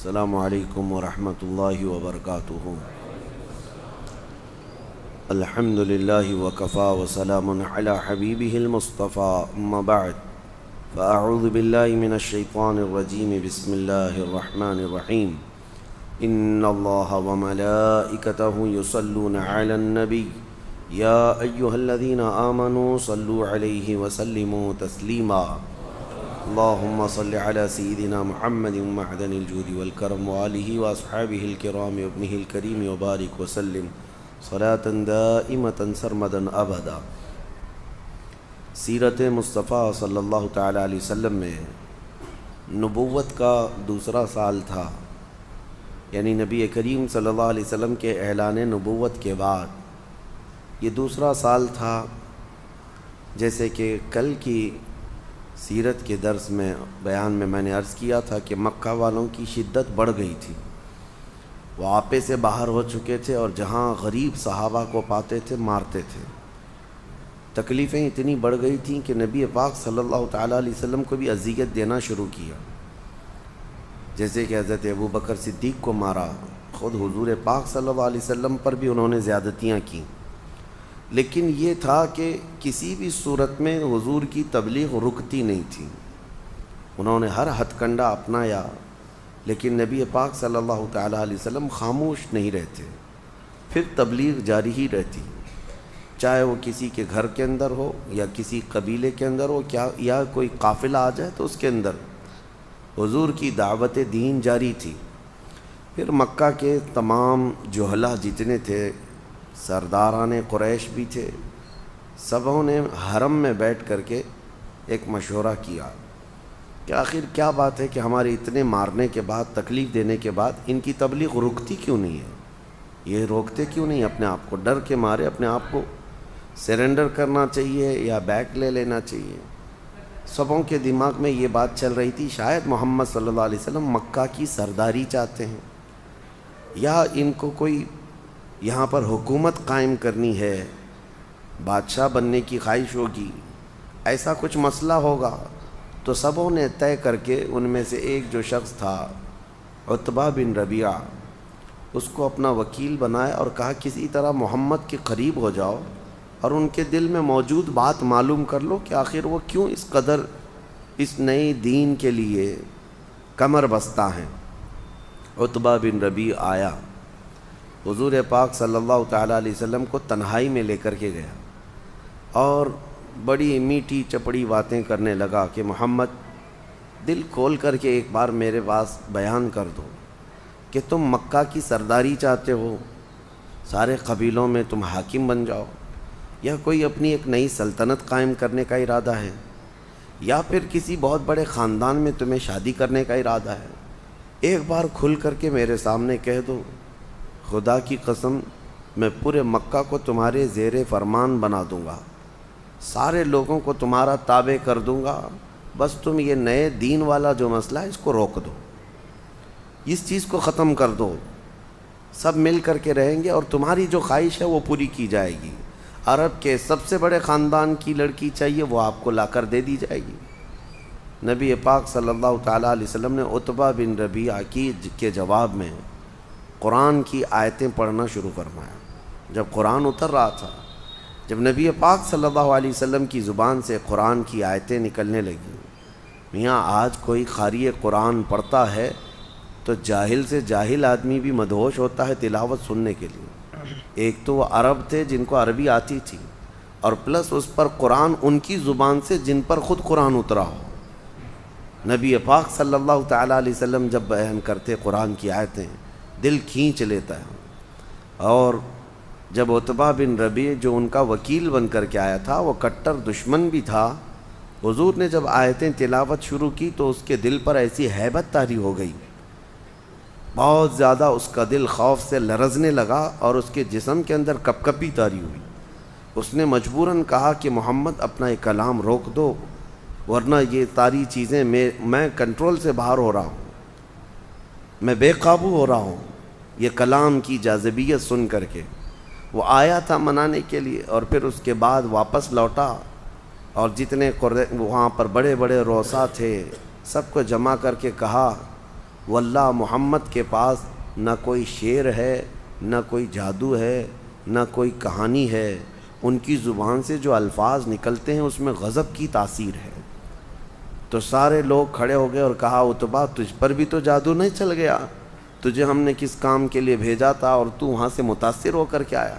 السلام علیکم ورحمۃ اللہ وبرکاتہ۔ الحمد للہ وکفا وسلام علی حبیبہ المصطفى، اما بعد فاعوذ باللہ من الشیطان الرجیم، بسم اللہ الرحمن الرحیم۔ ان اللہ وملائکتہ یصلون علی النبی یا ایہا الذین آمنوا صلوا علیہ وسلموا تسلیما۔ اللہم صل علی سیدنا محمد معدن الجود والکرم وآلہ واصحابہ الکرام وابنہ الکریم وبارک وسلم صلاة دائمة سرمدا ابدا۔ سیرت مصطفیٰ صلی اللہ تعالیٰ علیہ وسلم میں نبوت کا دوسرا سال تھا، یعنی نبی کریم صلی اللہ علیہ وسلم کے اعلان نبوت کے بعد یہ دوسرا سال تھا۔ جیسے کہ کل کی سیرت کے درس میں بیان میں نے عرض کیا تھا کہ مکہ والوں کی شدت بڑھ گئی تھی، وہ آپے سے باہر ہو چکے تھے اور جہاں غریب صحابہ کو پاتے تھے مارتے تھے۔ تکلیفیں اتنی بڑھ گئی تھیں کہ نبی پاک صلی اللہ تعالیٰ علیہ وسلم کو بھی اذیت دینا شروع کیا، جیسے کہ حضرت ابوبکر صدیق کو مارا، خود حضور پاک صلی اللہ علیہ وسلم پر بھی انہوں نے زیادتیاں کیں۔ لیکن یہ تھا کہ کسی بھی صورت میں حضور کی تبلیغ رکتی نہیں تھی، انہوں نے ہر ہتھ کنڈا اپنایا، لیکن نبی پاک صلی اللہ تعالیٰ علیہ وسلم خاموش نہیں رہتے، پھر تبلیغ جاری ہی رہتی، چاہے وہ کسی کے گھر کے اندر ہو یا کسی قبیلے کے اندر ہو، یا کوئی قافلہ آ جائے تو اس کے اندر حضور کی دعوت دین جاری تھی۔ پھر مکہ کے تمام جہلا جتنے تھے، سرداران قریش بھی تھے، سبوں نے حرم میں بیٹھ کر کے ایک مشورہ کیا کہ آخر کیا بات ہے کہ ہمارے اتنے مارنے کے بعد، تکلیف دینے کے بعد ان کی تبلیغ رکتی کیوں نہیں ہے، یہ روکتے کیوں نہیں اپنے آپ کو، ڈر کے مارے اپنے آپ کو سرنڈر کرنا چاہیے یا بیک لے لینا چاہیے۔ سبوں کے دماغ میں یہ بات چل رہی تھی، شاید محمد صلی اللہ علیہ وسلم مکہ کی سرداری چاہتے ہیں، یا ان کو کوئی یہاں پر حکومت قائم کرنی ہے، بادشاہ بننے کی خواہش ہوگی، ایسا کچھ مسئلہ ہوگا۔ تو سبوں نے طے کر کے ان میں سے ایک جو شخص تھا عتبہ بن ربیعہ، اس کو اپنا وکیل بنایا اور کہا کسی طرح محمد کے قریب ہو جاؤ اور ان کے دل میں موجود بات معلوم کر لو کہ آخر وہ کیوں اس قدر اس نئے دین کے لیے کمر بستہ ہیں۔ عتبہ بن ربیعہ آیا، حضور پاک صلی اللہ تعالیٰ علیہ وسلم کو تنہائی میں لے کر کے گیا اور بڑی میٹھی چپڑی باتیں کرنے لگا کہ محمد دل کھول کر کے ایک بار میرے پاس بیان کر دو کہ تم مکہ کی سرداری چاہتے ہو، سارے قبیلوں میں تم حاکم بن جاؤ، یا کوئی اپنی ایک نئی سلطنت قائم کرنے کا ارادہ ہے، یا پھر کسی بہت بڑے خاندان میں تمہیں شادی کرنے کا ارادہ ہے؟ ایک بار کھل کر کے میرے سامنے کہہ دو، خدا کی قسم میں پورے مکہ کو تمہارے زیر فرمان بنا دوں گا، سارے لوگوں کو تمہارا تابع کر دوں گا، بس تم یہ نئے دین والا جو مسئلہ ہے اس کو روک دو، اس چیز کو ختم کر دو، سب مل کر کے رہیں گے اور تمہاری جو خواہش ہے وہ پوری کی جائے گی۔ عرب کے سب سے بڑے خاندان کی لڑکی چاہیے، وہ آپ کو لا کر دے دی جائے گی۔ نبی پاک صلی اللہ تعالیٰ علیہ وسلم نے عتبہ بن ربیعہ کے جواب میں قرآن کی آیتیں پڑھنا شروع فرمایا۔ جب قرآن اتر رہا تھا، جب نبی پاک صلی اللہ علیہ وسلم کی زبان سے قرآن کی آیتیں نکلنے لگیں، میاں آج کوئی قاری قرآن پڑھتا ہے تو جاہل سے جاہل آدمی بھی مدہوش ہوتا ہے تلاوت سننے کے لیے۔ ایک تو وہ عرب تھے جن کو عربی آتی تھی، اور پلس اس پر قرآن ان کی زبان سے جن پر خود قرآن اترا ہو۔ نبی پاک صلی اللہ تعالیٰ علیہ وسلم جب بیان کرتے قرآن کی آیتیں، دل کھینچ لیتا ہے۔ اور جب عتبہ بن ربیعہ جو ان کا وکیل بن کر کے آیا تھا، وہ کٹر دشمن بھی تھا، حضور نے جب آیتیں تلاوت شروع کی تو اس کے دل پر ایسی ہیبت طاری ہو گئی، بہت زیادہ اس کا دل خوف سے لرزنے لگا اور اس کے جسم کے اندر کپ کپی طاری ہوئی۔ اس نے مجبوراً کہا کہ محمد اپنا یہ کلام روک دو، ورنہ یہ ساری چیزیں میں کنٹرول سے باہر ہو رہا ہوں، میں بے قابو ہو رہا ہوں یہ کلام کی جاذبیت سن کر کے۔ وہ آیا تھا منانے کے لیے اور پھر اس کے بعد واپس لوٹا، اور جتنے وہاں پر بڑے بڑے روسا تھے سب کو جمع کر کے کہا واللہ محمد کے پاس نہ کوئی شعر ہے، نہ کوئی جادو ہے، نہ کوئی کہانی ہے، ان کی زبان سے جو الفاظ نکلتے ہیں اس میں غضب کی تاثیر ہے۔ تو سارے لوگ کھڑے ہو گئے اور کہا عتبہ تجھ پر بھی تو جادو نہیں چل گیا؟ تجھے ہم نے کس کام کے لیے بھیجا تھا اور تو وہاں سے متاثر ہو کر کے آیا؟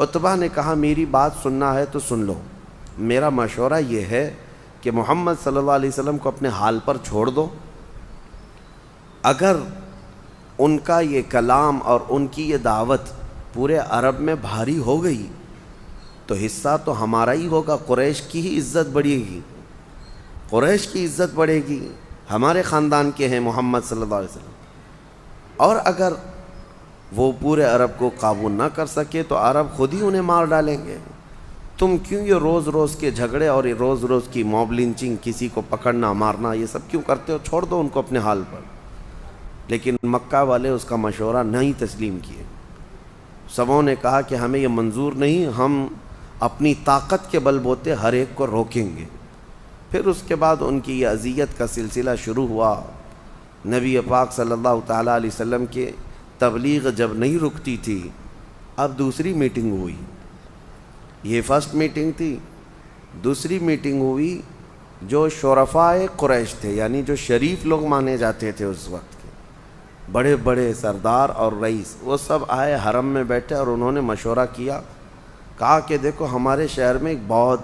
عتبہ نے کہا میری بات سننا ہے تو سن لو، میرا مشورہ یہ ہے کہ محمد صلی اللہ علیہ وسلم کو اپنے حال پر چھوڑ دو۔ اگر ان کا یہ کلام اور ان کی یہ دعوت پورے عرب میں بھاری ہو گئی تو حصہ تو ہمارا ہی ہوگا، قریش کی ہی عزت بڑھے گی، قریش کی عزت بڑھے گی، ہمارے خاندان کے ہیں محمد صلی اللہ علیہ وسلم۔ اور اگر وہ پورے عرب کو قابو نہ کر سکے تو عرب خود ہی انہیں مار ڈالیں گے۔ تم کیوں یہ روز روز کے جھگڑے اور یہ روز روز کی موب لنچنگ، کسی کو پکڑنا مارنا، یہ سب کیوں کرتے ہو؟ چھوڑ دو ان کو اپنے حال پر۔ لیکن مکہ والے اس کا مشورہ نہیں تسلیم کیے۔ سبوں نے کہا کہ ہمیں یہ منظور نہیں، ہم اپنی طاقت کے بل بوتے ہر ایک کو روکیں گے۔ پھر اس کے بعد ان کی یہ اذیت کا سلسلہ شروع ہوا۔ نبی پاک صلی اللہ تعالیٰ علیہ وسلم کے تبلیغ جب نہیں رکتی تھی، اب دوسری میٹنگ ہوئی۔ یہ فرسٹ میٹنگ تھی، دوسری میٹنگ ہوئی جو شرفائے قریش تھے، یعنی جو شریف لوگ مانے جاتے تھے اس وقت کے بڑے بڑے سردار اور رئیس، وہ سب آئے حرم میں بیٹھے اور انہوں نے مشورہ کیا، کہا کہ دیکھو ہمارے شہر میں ایک بہت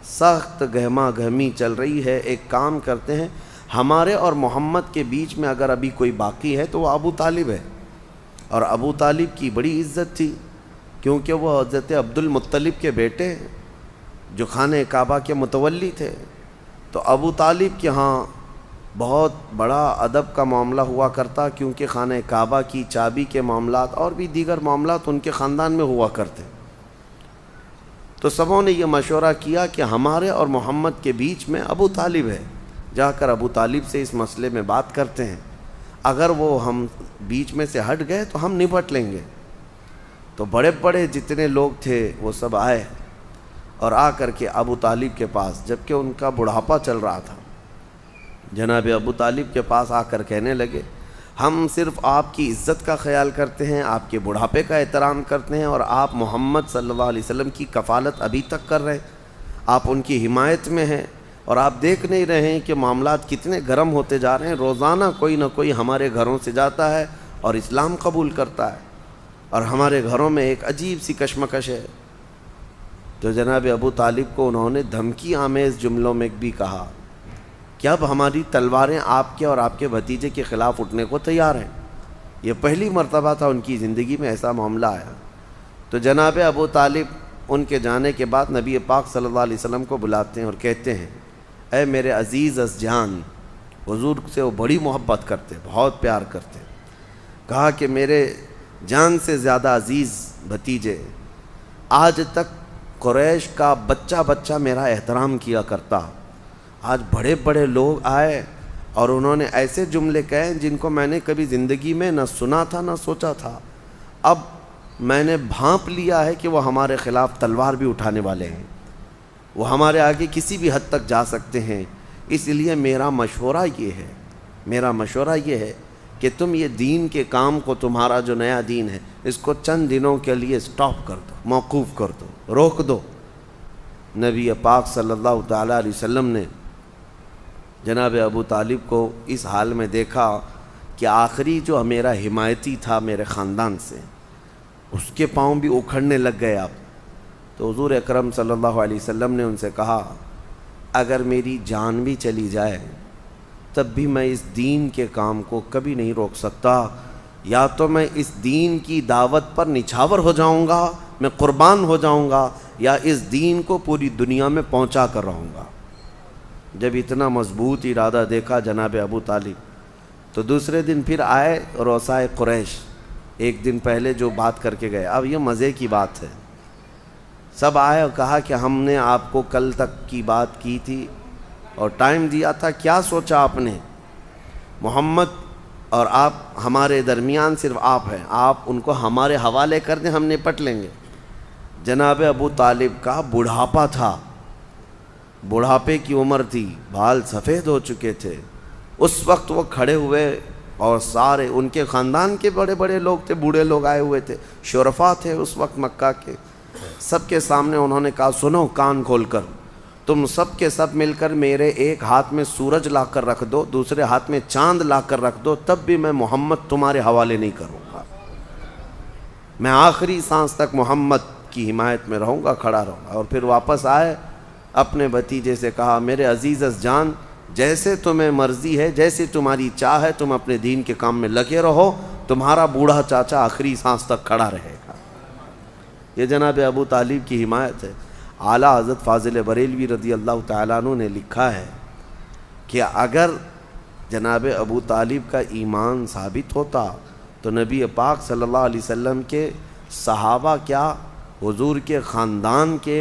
سخت گہما گہمی چل رہی ہے، ایک کام کرتے ہیں، ہمارے اور محمد کے بیچ میں اگر ابھی کوئی باقی ہے تو وہ ابو طالب ہے، اور ابو طالب کی بڑی عزت تھی کیونکہ وہ حضرت عبد المطلب کے بیٹے جو خانہ کعبہ کے متولی تھے۔ تو ابو طالب کے ہاں بہت بڑا ادب کا معاملہ ہوا کرتا کیونکہ خانہ کعبہ کی چابی کے معاملات اور بھی دیگر معاملات ان کے خاندان میں ہوا کرتے۔ تو سبوں نے یہ مشورہ کیا کہ ہمارے اور محمد کے بیچ میں ابو طالب ہے، جا کر ابو طالب سے اس مسئلے میں بات کرتے ہیں، اگر وہ ہم بیچ میں سے ہٹ گئے تو ہم نپٹ لیں گے۔ تو بڑے بڑے جتنے لوگ تھے وہ سب آئے اور آ کر کے ابو طالب کے پاس، جبکہ ان کا بڑھاپا چل رہا تھا، جناب ابو طالب کے پاس آ کر کہنے لگے ہم صرف آپ کی عزت کا خیال کرتے ہیں، آپ کے بڑھاپے کا احترام کرتے ہیں، اور آپ محمد صلی اللہ علیہ وسلم کی کفالت ابھی تک کر رہے ہیں، آپ ان کی حمایت میں ہیں، اور آپ دیکھ نہیں رہے ہیں کہ معاملات کتنے گرم ہوتے جا رہے ہیں، روزانہ کوئی نہ کوئی ہمارے گھروں سے جاتا ہے اور اسلام قبول کرتا ہے، اور ہمارے گھروں میں ایک عجیب سی کشمکش ہے۔ تو جناب ابو طالب کو انہوں نے دھمکی آمیز جملوں میں بھی کہا کہ اب ہماری تلواریں آپ کے اور آپ کے بھتیجے کے خلاف اٹھنے کو تیار ہیں۔ یہ پہلی مرتبہ تھا ان کی زندگی میں ایسا معاملہ آیا۔ تو جناب ابو طالب ان کے جانے کے بعد نبی پاک صلی اللہ علیہ وسلم کو بلاتے ہیں اور کہتے ہیں اے میرے عزیز از جان، حضور سے وہ بڑی محبت کرتے، بہت پیار کرتے، کہا کہ میرے جان سے زیادہ عزیز بھتیجے، آج تک قریش کا بچہ بچہ میرا احترام کیا کرتا، آج بڑے بڑے لوگ آئے اور انہوں نے ایسے جملے کہے جن کو میں نے کبھی زندگی میں نہ سنا تھا نہ سوچا تھا، اب میں نے بھانپ لیا ہے کہ وہ ہمارے خلاف تلوار بھی اٹھانے والے ہیں، وہ ہمارے آگے کسی بھی حد تک جا سکتے ہیں، اس لیے میرا مشورہ یہ ہے کہ تم یہ دین کے کام کو، تمہارا جو نیا دین ہے، اس کو چند دنوں کے لیے سٹاپ کر دو، موقوف کر دو، روک دو۔ نبی پاک صلی اللہ تعالیٰ علیہ وسلم نے جناب ابو طالب کو اس حال میں دیکھا کہ آخری جو میرا حمایتی تھا میرے خاندان سے، اس کے پاؤں بھی اکھڑنے لگ گئے اب۔ تو حضور اکرم صلی اللہ علیہ وسلم نے ان سے کہا اگر میری جان بھی چلی جائے تب بھی میں اس دین کے کام کو کبھی نہیں روک سکتا، یا تو میں اس دین کی دعوت پر نچھاور ہو جاؤں گا، میں قربان ہو جاؤں گا، یا اس دین کو پوری دنیا میں پہنچا کر رہوں گا۔ جب اتنا مضبوط ارادہ دیکھا جناب ابو طالب تو دوسرے دن پھر آئے رؤسائے قریش، ایک دن پہلے جو بات کر کے گئے۔ اب یہ مزے کی بات ہے، سب آئے اور کہا کہ ہم نے آپ کو کل تک کی بات کی تھی اور ٹائم دیا تھا، کیا سوچا آپ نے؟ محمد اور آپ ہمارے درمیان صرف آپ ہیں، آپ ان کو ہمارے حوالے کر دیں، ہم نپٹ لیں گے۔ جناب ابو طالب کا بڑھاپا تھا، بڑھاپے کی عمر تھی، بال سفید ہو چکے تھے، اس وقت وہ کھڑے ہوئے اور سارے ان کے خاندان کے بڑے بڑے لوگ تھے، بوڑھے لوگ آئے ہوئے تھے، شرفا تھے اس وقت مکہ کے، سب کے سامنے انہوں نے کہا سنو کان کھول کر، تم سب کے سب مل کر میرے ایک ہاتھ میں سورج لا کر رکھ دو، دوسرے ہاتھ میں چاند لا کر رکھ دو، تب بھی میں محمد تمہارے حوالے نہیں کروں گا، میں آخری سانس تک محمد کی حمایت میں رہوں گا، کھڑا رہوں گا۔ اور پھر واپس آئے، اپنے بھتیجے سے کہا میرے عزیز جان، جیسے تمہیں مرضی ہے، جیسے تمہاری چاہ ہے، تم اپنے دین کے کام میں لگے رہو، تمہارا بوڑھا چاچا آخری سانس تک کھڑا رہے گا۔ یہ جناب ابو طالب کی حمایت ہے۔ اعلیٰ حضرت فاضل بریلوی رضی اللہ تعالیٰ عنہ نے لکھا ہے کہ اگر جناب ابو طالب کا ایمان ثابت ہوتا تو نبی پاک صلی اللہ علیہ وسلم کے صحابہ کیا، حضور کے خاندان کے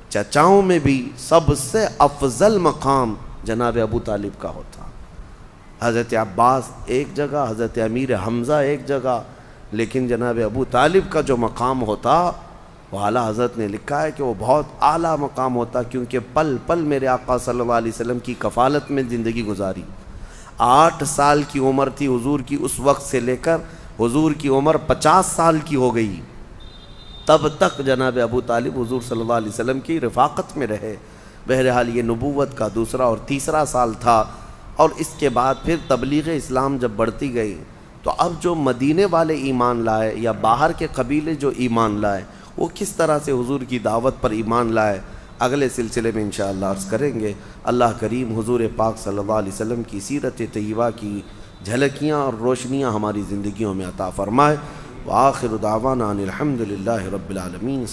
چچاؤں میں بھی سب سے افضل مقام جناب ابو طالب کا ہوتا۔ حضرت عباس ایک جگہ، حضرت امیر حمزہ ایک جگہ، لیکن جناب ابو طالب کا جو مقام ہوتا وہ اعلیٰ حضرت نے لکھا ہے کہ وہ بہت اعلیٰ مقام ہوتا، کیونکہ پل پل میرے آقا صلی اللہ علیہ وسلم کی کفالت میں زندگی گزاری۔ 8 سال کی عمر تھی حضور کی اس وقت سے لے کر حضور کی عمر 50 سال کی ہو گئی، تب تک جناب ابو طالب حضور صلی اللہ علیہ وسلم کی رفاقت میں رہے۔ بہرحال یہ نبوت کا دوسرا اور تیسرا سال تھا، اور اس کے بعد پھر تبلیغ اسلام جب بڑھتی گئی تو اب جو مدینے والے ایمان لائے یا باہر کے قبیلے جو ایمان لائے وہ کس طرح سے حضور کی دعوت پر ایمان لائے، اگلے سلسلے میں انشاءاللہ عرض کریں گے۔ اللہ کریم حضور پاک صلی اللہ علیہ وسلم کی سیرت طیبہ کی جھلکیاں اور روشنیاں ہماری زندگیوں میں عطا فرمائے۔ وآخر دعوانا ان الحمد للہ رب العالمین۔